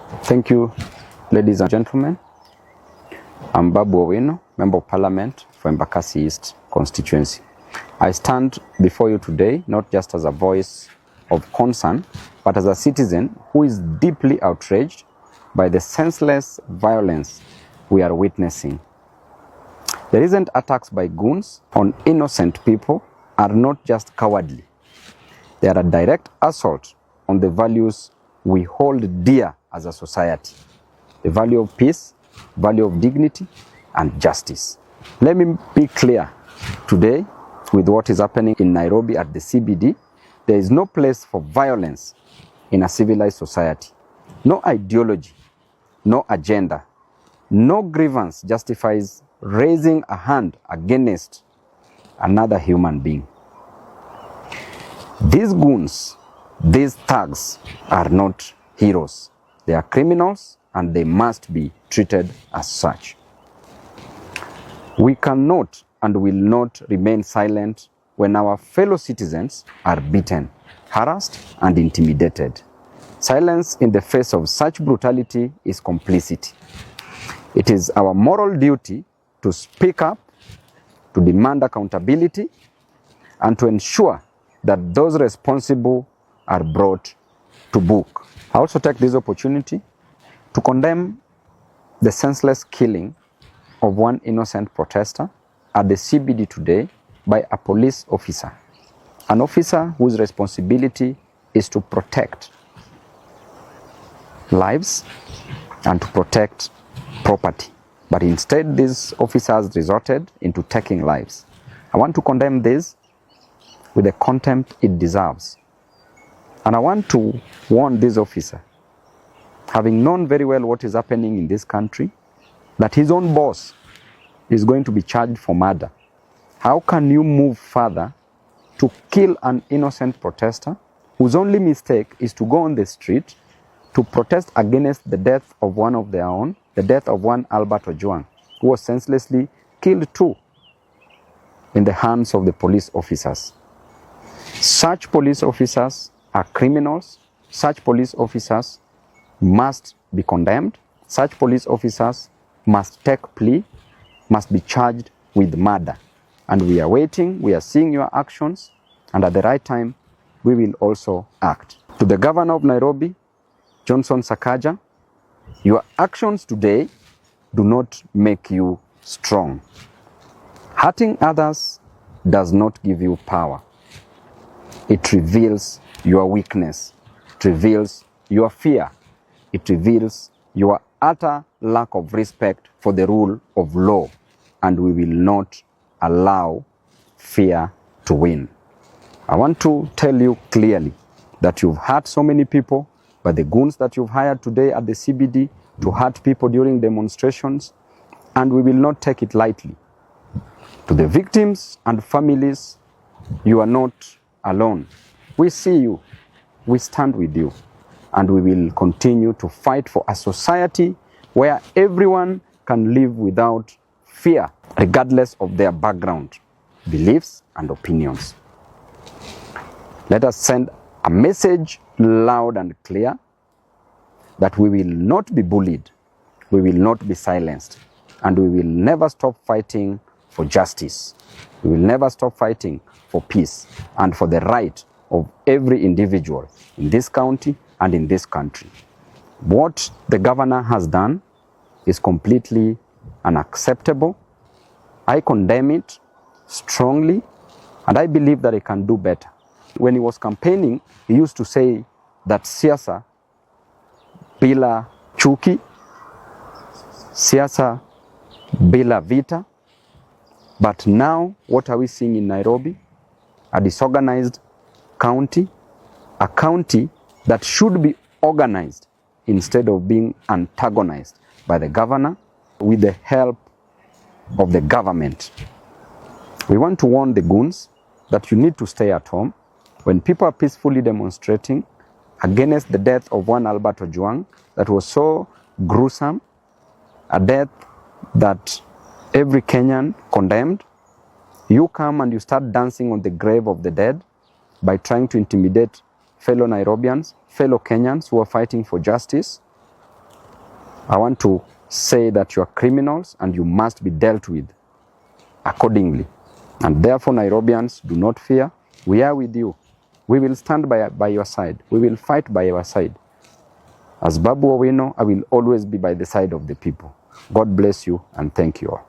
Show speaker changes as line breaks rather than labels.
Thank you, ladies and gentlemen. I'm Babu Owino, Member of Parliament for Embakasi East constituency. I stand before you today not just as a voice of concern, but as a citizen who is deeply outraged by the senseless violence we are witnessing. The recent attacks by goons on innocent people are not just cowardly. They are a direct assault on the values we hold dear as a society: the value of peace, value of dignity, and justice. Let me be clear today with what is happening in Nairobi at the CBD. There is no place for violence in a civilized society. No ideology, no agenda, no grievance justifies raising a hand against another human being. These goons, these thugs are not heroes. They are criminals and they must be treated as such. We cannot and will not remain silent when our fellow citizens are beaten, harassed, and intimidated. Silence in the face of such brutality is complicity. It is our moral duty to speak up, to demand accountability, and to ensure that those responsible are brought to book. I also take this opportunity to condemn the senseless killing of one innocent protester at the CBD today by a police officer. An officer whose responsibility is to protect lives and to protect property. But instead, these officers resorted into taking lives. I want to condemn this with the contempt it deserves. And I want to warn this officer, having known very well what is happening in this country, that his own boss is going to be charged for murder. How can you move further to kill an innocent protester whose only mistake is to go on the street to protest against the death of one of their own, the death of one Albert Ojwang, who was senselessly killed too in the hands of the police officers? Such police officers are criminals. Such police officers must be condemned. Such police officers must take plea, must be charged with murder. And we are waiting, we are seeing your actions, and at the right time, we will also act. To the Governor of Nairobi, Johnson Sakaja, your actions today do not make you strong. Hurting others does not give you power. It reveals your weakness. It reveals your fear. It reveals your utter lack of respect for the rule of law. And we will not allow fear to win. I want to tell you clearly that you've hurt so many people, but the goons that you've hired today at the CBD to hurt people during demonstrations, and we will not take it lightly. To the victims and families, you are not alone. We see you, we stand with you, and we will continue to fight for a society where everyone can live without fear, regardless of their background, beliefs, and opinions. Let us send a message loud and clear that we will not be bullied, we will not be silenced, and we will never stop fighting for justice. We will never stop fighting for peace and for the right of every individual in this county and in this country. What the governor has done is completely unacceptable. I condemn it strongly, and I believe that he can do better. When he was campaigning, he used to say that siasa bila chuki, siasa bila vita. But now, what are we seeing in Nairobi? A disorganized county, a county that should be organized instead of being antagonized by the governor with the help of the government. We want to warn the goons that you need to stay at home. When people are peacefully demonstrating against the death of one Albert Ojwang that was so gruesome, a death that every Kenyan condemned, you come and you start dancing on the grave of the dead by trying to intimidate fellow Nairobians, fellow Kenyans who are fighting for justice. I want to say that you are criminals and you must be dealt with accordingly. And therefore, Nairobians, do not fear. We are with you. We will stand by your side. We will fight by your side. As Babu Owino, I will always be by the side of the people. God bless you and thank you all.